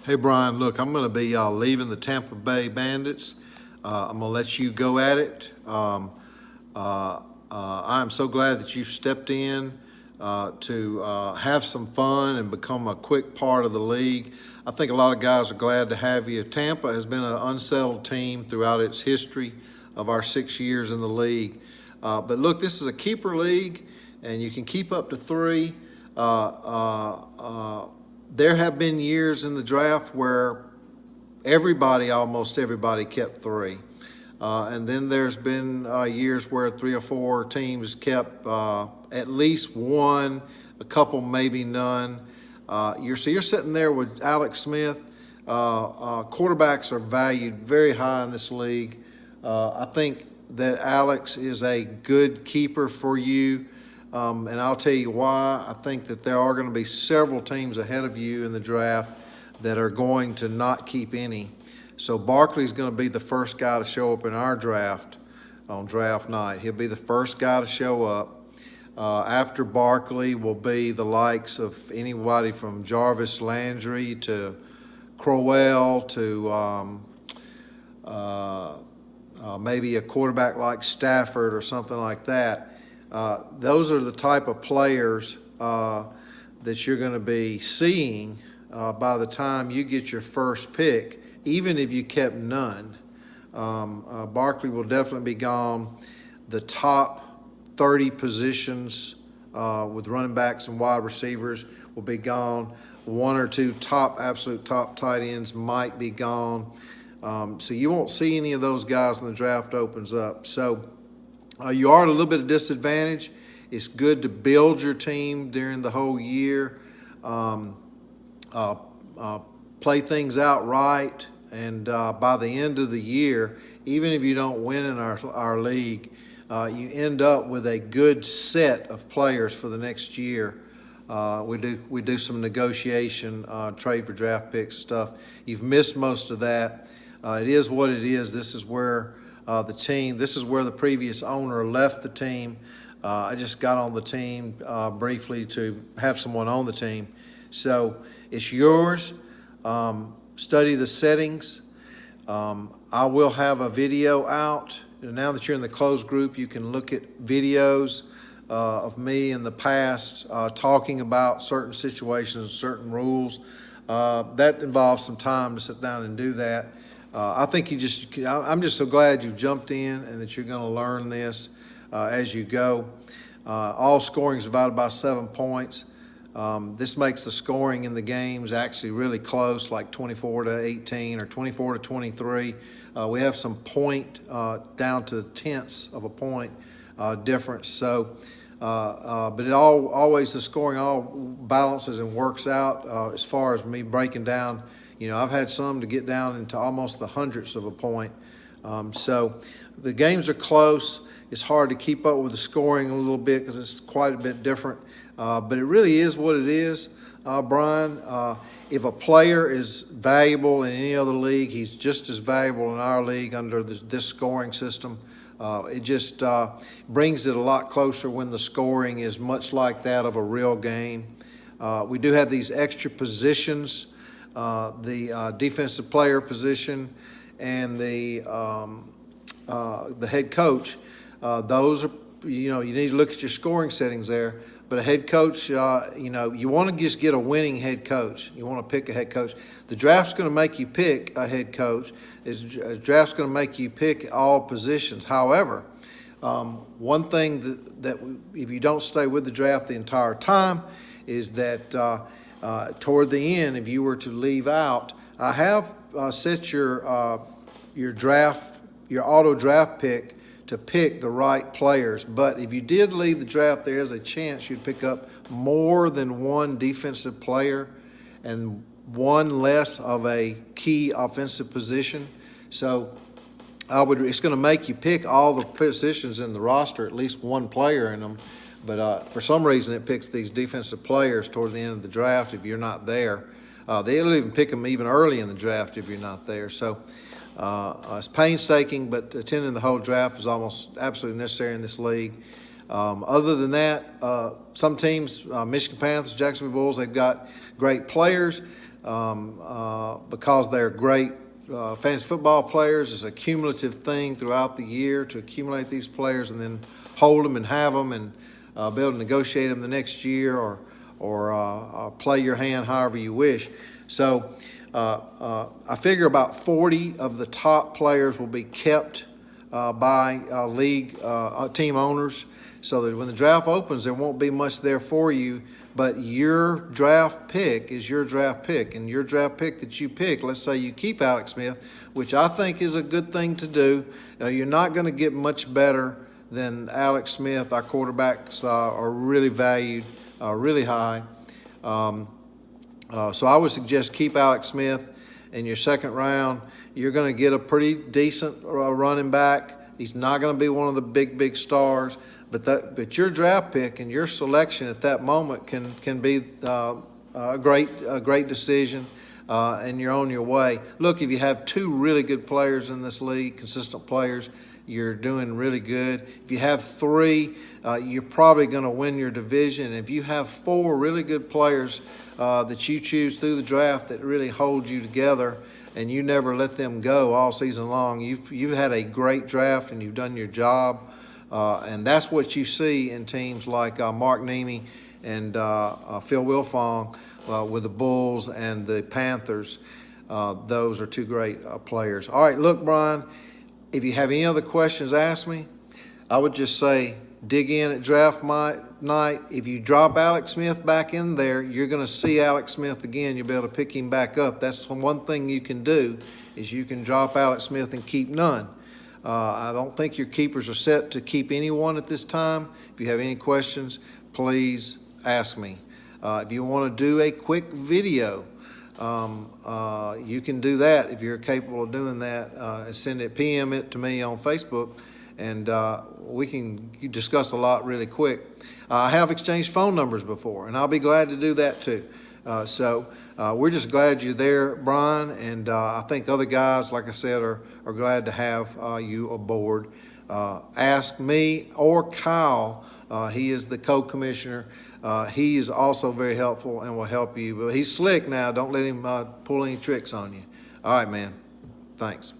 Hey, Brian, look, I'm going to be leaving the Tampa Bay Bandits. I'm going to let you go at it. I'm so glad that you've stepped in to have some fun and become a quick part of the league. I think a lot of guys are glad to have you. Tampa has been an unsettled team throughout its history of our 6 years in the league. But look, this is a keeper league, and you can keep up to three. There have been years in the draft where almost everybody kept three. And then there's been years where 3 or 4 teams kept at least one, a couple maybe none. You're sitting there with Alex Smith. Quarterbacks are valued very high in this league. I think that Alex is a good keeper for you. And I'll tell you why. I think that there are going to be several teams ahead of you in the draft that are going to not keep any. So Barkley's going to be the first guy to show up in our draft on draft night. He'll be the first guy to show up. After Barkley will be the likes of anybody from Jarvis Landry to Crowell to maybe a quarterback like Stafford or something like that. Those are the type of players that you're going to be seeing by the time you get your first pick, even if you kept none. Barkley will definitely be gone. The top 30 positions with running backs and wide receivers will be gone. 1 or 2 absolute top tight ends might be gone. So you won't see any of those guys when the draft opens up. So you are at a little bit of disadvantage. It's good to build your team during the whole year, play things out right, and by the end of the year, even if you don't win in our league, you end up with a good set of players for the next year. We do some negotiation, trade for draft picks stuff. You've missed most of that. It is what it is. This is where this is where the previous owner left the team. I just got on the team briefly to have someone on the team. So it's yours. Study the settings. I will have a video out. Now that you're in the closed group, you can look at videos of me in the past talking about certain situations, certain rules. That involves some time to sit down and do that. I think I'm just so glad you've jumped in and that you're going to learn this as you go. All scoring is divided by 7 points. This makes the scoring in the games actually really close, like 24-18 or 24-23. We have some point down to tenths of a point difference. So, but it always the scoring all balances and works out as far as me breaking down. I've had some to get down into almost the hundredths of a point. So the games are close. It's hard to keep up with the scoring a little bit because it's quite a bit different. But it really is what it is, Brian. If a player is valuable in any other league, he's just as valuable in our league under this scoring system. It just brings it a lot closer when the scoring is much like that of a real game. We do have these extra positions. The defensive player position and the head coach. Those are, you need to look at your scoring settings there. But a head coach, you want to just get a winning head coach. You want to pick a head coach. The draft's going to make you pick a head coach. The draft's going to make you pick all positions. However, one thing that if you don't stay with the draft the entire time is that toward the end, if you were to leave out, I have set your auto draft pick to pick the right players. But if you did leave the draft, there is a chance you'd pick up more than one defensive player and one less of a key offensive position. So it's going to make you pick all the positions in the roster, at least one player in them. But for some reason, it picks these defensive players toward the end of the draft if you're not there. They'll even pick them even early in the draft if you're not there. So it's painstaking, but attending the whole draft is almost absolutely necessary in this league. Other than that, some teams, Michigan Panthers, Jacksonville Bulls, they've got great players. because they're great fantasy football players. It's a cumulative thing throughout the year to accumulate these players and then hold them and have them and be able to negotiate them the next year or play your hand however you wish. So I figure about 40 of the top players will be kept by league team owners, so that when the draft opens, there won't be much there for you. But your draft pick is your draft pick, and your draft pick that you pick, let's say you keep Alex Smith, which I think is a good thing to do. You're not going to get much better than Alex Smith. Our quarterbacks are really valued, really high. So I would suggest keep Alex Smith in your second round. You're going to get a pretty decent running back. He's not going to be one of the big stars, but your draft pick and your selection at that moment can be a great decision, and you're on your way. Look, if you have two really good players in this league, consistent players, you're doing really good. If you have three, you're probably going to win your division. If you have four really good players that you choose through the draft that really hold you together, and you never let them go all season long, you've had a great draft and you've done your job. And that's what you see in teams like Mark Niemi and Phil Wilfong with the Bulls and the Panthers. Those are two great players. All right, look, Brian, if you have any other questions, ask me. I would just say dig in at draft night. If you drop Alex Smith back in there, you're going to see Alex Smith again. You'll be able to pick him back up. That's the one thing you can do, is you can drop Alex Smith and keep none. I don't think your keepers are set to keep anyone at this time. If you have any questions, please ask me. If you want to do a quick video, you can do that if you're capable of doing that. PM it to me on Facebook, and we can discuss a lot really quick. I have exchanged phone numbers before, and I'll be glad to do that too. So we're just glad you're there, Brian, and I think other guys, like I said, are glad to have you aboard. Ask me or Kyle. He is the co-commissioner. He is also very helpful and will help you. But he's slick now. Don't let him pull any tricks on you. All right, man. Thanks.